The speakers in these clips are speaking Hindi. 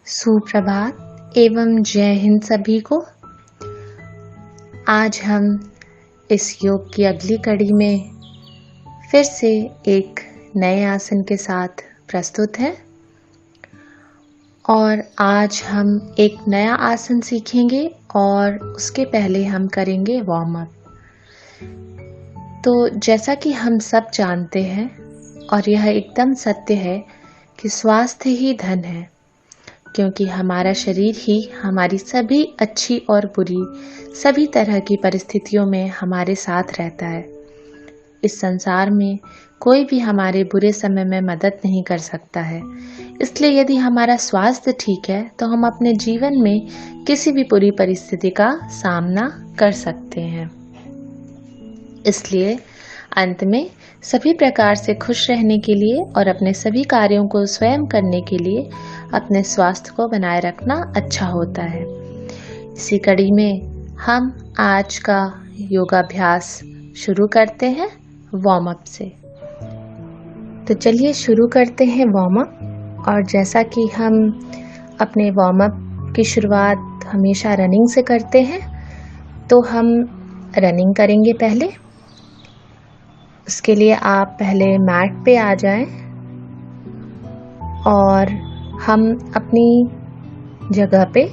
सुप्रभात एवं जय हिंद सभी को। आज हम इस योग की अगली कड़ी में फिर से एक नए आसन के साथ प्रस्तुत हैं और आज हम एक नया आसन सीखेंगे और उसके पहले हम करेंगे वार्म अप। तो जैसा कि हम सब जानते हैं और यह एकदम सत्य है कि स्वास्थ्य ही धन है, क्योंकि हमारा शरीर ही हमारी सभी अच्छी और बुरी सभी तरह की परिस्थितियों में हमारे साथ रहता है। इस संसार में कोई भी हमारे बुरे समय में मदद नहीं कर सकता है। इसलिए यदि हमारा स्वास्थ्य ठीक है तो हम अपने जीवन में किसी भी बुरी परिस्थिति का सामना कर सकते हैं। इसलिए अंत में सभी प्रकार से खुश रहने के लिए और अपने सभी कार्यों को स्वयं करने के लिए अपने स्वास्थ्य को बनाए रखना अच्छा होता है। इसी कड़ी में हम आज का योगाभ्यास शुरू करते हैं वार्म अप से। तो चलिए शुरू करते हैं वार्म अप। और जैसा कि हम अपने वार्म अप की शुरुआत हमेशा रनिंग से करते हैं, तो हम रनिंग करेंगे पहले। उसके लिए आप पहले मैट पे आ जाएं और हम अपनी जगह पे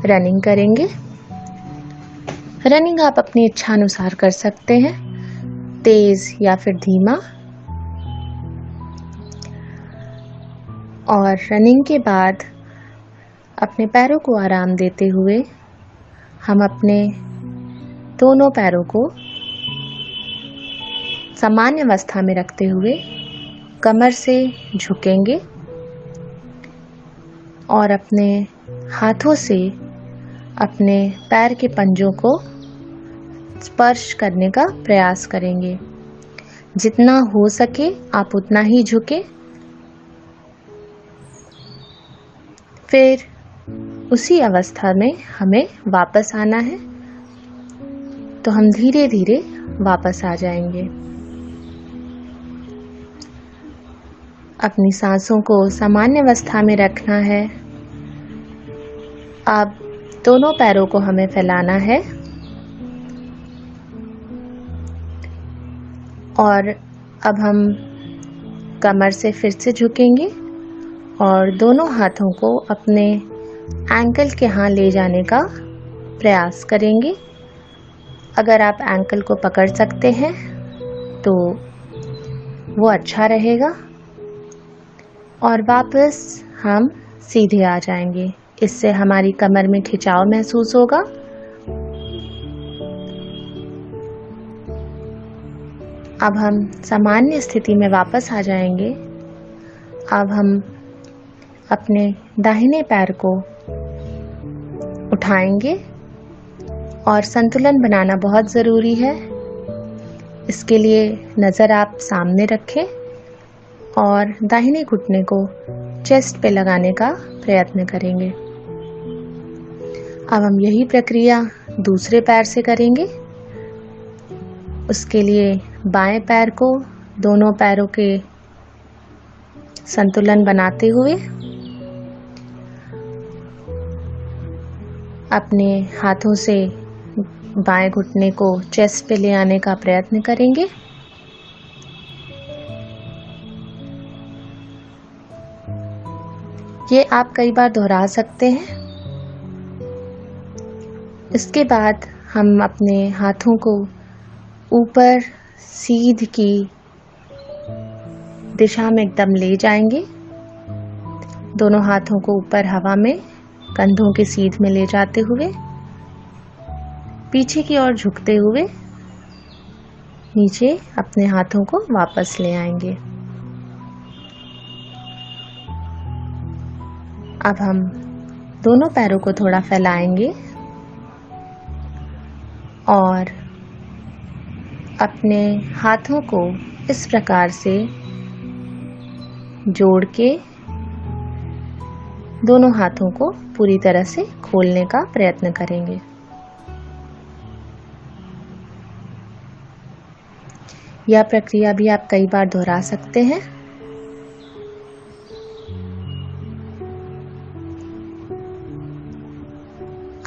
रनिंग करेंगे। रनिंग आप अपनी इच्छा अनुसार कर सकते हैं, तेज या फिर धीमा। और रनिंग के बाद अपने पैरों को आराम देते हुए हम अपने दोनों पैरों को सामान्य अवस्था में रखते हुए कमर से झुकेंगे और अपने हाथों से अपने पैर के पंजों को स्पर्श करने का प्रयास करेंगे। जितना हो सके आप उतना ही झुकें। फिर उसी अवस्था में हमें वापस आना है, तो हम धीरे धीरे वापस आ जाएंगे। अपनी सांसों को सामान्य अवस्था में रखना है। अब दोनों पैरों को हमें फैलाना है और अब हम कमर से फिर से झुकेंगे और दोनों हाथों को अपने एंकल के यहाँ ले जाने का प्रयास करेंगे। अगर आप एंकल को पकड़ सकते हैं तो वो अच्छा रहेगा। और वापस हम सीधे आ जाएंगे। इससे हमारी कमर में खिंचाव महसूस होगा। अब हम सामान्य स्थिति में वापस आ जाएंगे। अब हम अपने दाहिने पैर को उठाएंगे और संतुलन बनाना बहुत ज़रूरी है। इसके लिए नज़र आप सामने रखें और दाहिने घुटने को चेस्ट पे लगाने का प्रयत्न करेंगे। अब हम यही प्रक्रिया दूसरे पैर से करेंगे। उसके लिए बाएं पैर को दोनों पैरों के संतुलन बनाते हुए अपने हाथों से बाएं घुटने को चेस्ट पे ले आने का प्रयत्न करेंगे। ये आप कई बार दोहरा सकते हैं। इसके बाद हम अपने हाथों को ऊपर सीध की दिशा में एकदम ले जाएंगे। दोनों हाथों को ऊपर हवा में कंधों के सीध में ले जाते हुए पीछे की ओर झुकते हुए नीचे अपने हाथों को वापस ले आएंगे। अब हम दोनों पैरों को थोड़ा फैलाएंगे और अपने हाथों को इस प्रकार से जोड़ के दोनों हाथों को पूरी तरह से खोलने का प्रयत्न करेंगे। यह प्रक्रिया भी आप कई बार दोहरा सकते हैं।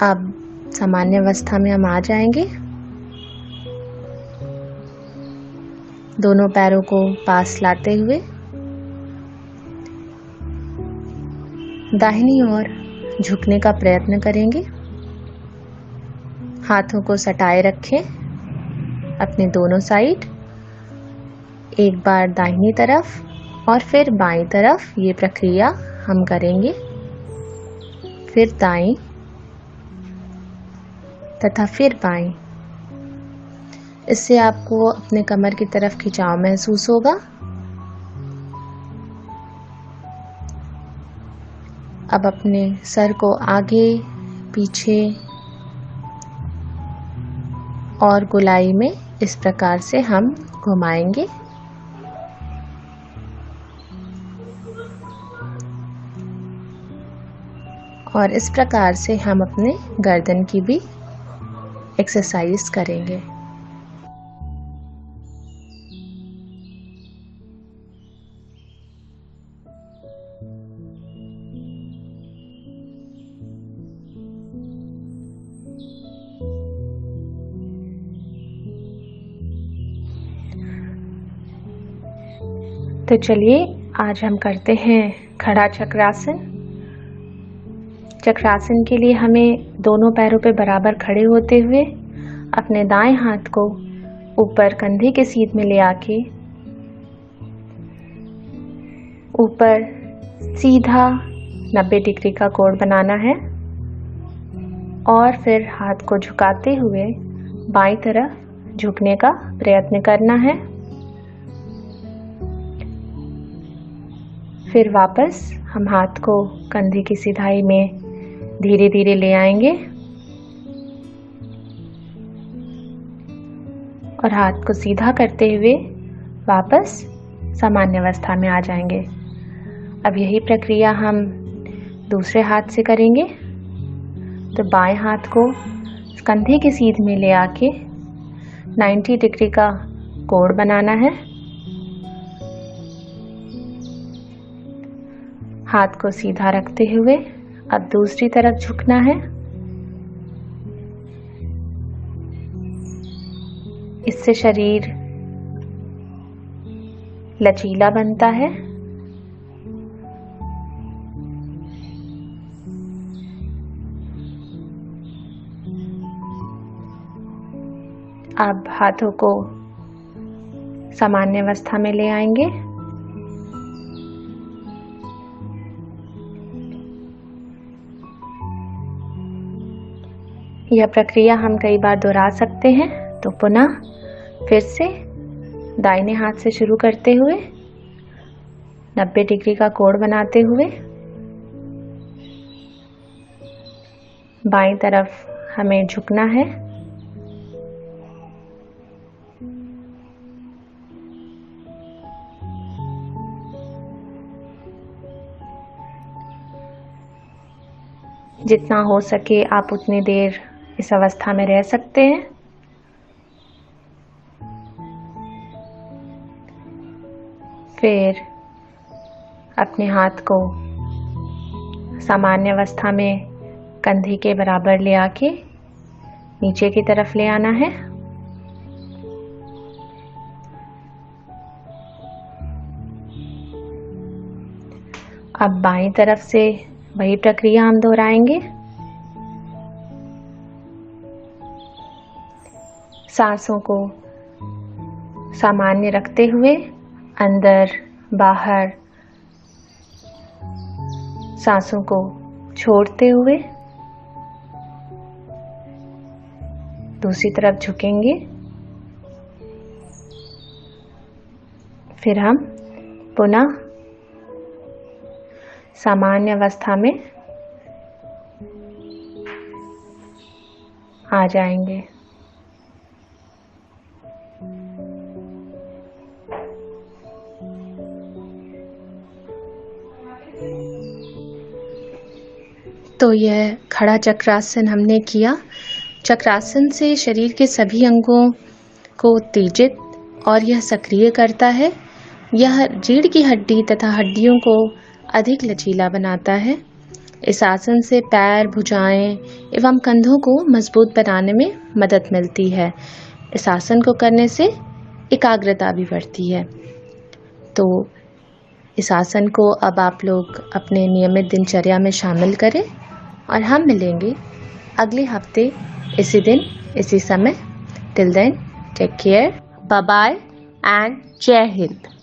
अब सामान्य अवस्था में हम आ जाएंगे। दोनों पैरों को पास लाते हुए दाहिनी ओर झुकने का प्रयत्न करेंगे। हाथों को सटाए रखें अपने दोनों साइड। एक बार दाहिनी तरफ और फिर बाईं तरफ ये प्रक्रिया हम करेंगे। फिर दाईं तथा फिर बाईं। इससे आपको अपने कमर की तरफ खिंचाव महसूस होगा। अब अपने सर को आगे पीछे और गोलाई में इस प्रकार से हम घुमाएंगे। और इस प्रकार से हम अपने गर्दन की भी एक्सरसाइज करेंगे। तो चलिए आज हम करते हैं खड़ा चक्रासन। चक्रासन के लिए हमें दोनों पैरों पे बराबर खड़े होते हुए अपने दाएं हाथ को ऊपर कंधे के सीध में ले आके ऊपर सीधा 90 डिग्री का कोण बनाना है और फिर हाथ को झुकाते हुए बाईं तरफ झुकने का प्रयत्न करना है। फिर वापस हम हाथ को कंधे की सिधाई में धीरे धीरे ले आएंगे और हाथ को सीधा करते हुए वापस सामान्य अवस्था में आ जाएंगे। अब यही प्रक्रिया हम दूसरे हाथ से करेंगे। तो बाएं हाथ को कंधे के सीध में ले आके 90 डिग्री का कोण बनाना है। हाथ को सीधा रखते हुए अब दूसरी तरफ झुकना है। इससे शरीर लचीला बनता है। अब हाथों को सामान्य अवस्था में ले आएंगे। यह प्रक्रिया हम कई बार दोहरा सकते हैं। तो पुनः फिर से दाहिने हाथ से शुरू करते हुए 90 डिग्री का कोण बनाते हुए बाईं तरफ हमें झुकना है। जितना हो सके आप उतनी देर इस अवस्था में रह सकते हैं। फिर अपने हाथ को सामान्य अवस्था में कंधे के बराबर ले आके नीचे की तरफ ले आना है। अब बाईं तरफ से वही प्रक्रिया हम दोहराएंगे। सांसों को सामान्य रखते हुए अंदर बाहर सांसों को छोड़ते हुए दूसरी तरफ झुकेंगे। फिर हम पुनः सामान्य अवस्था में आ जाएंगे। तो यह खड़ा चक्रासन हमने किया। चक्रासन से शरीर के सभी अंगों को उत्तेजित और यह सक्रिय करता है। यह रीढ़ की हड्डी तथा हड्डियों को अधिक लचीला बनाता है। इस आसन से पैर, भुजाएं एवं कंधों को मजबूत बनाने में मदद मिलती है। इस आसन को करने से एकाग्रता भी बढ़ती है। तो इस आसन को अब आप लोग अपने नियमित दिनचर्या में शामिल करें और हम मिलेंगे अगले हफ्ते इसी दिन इसी समय। Till then take care, bye bye and Jai Hind.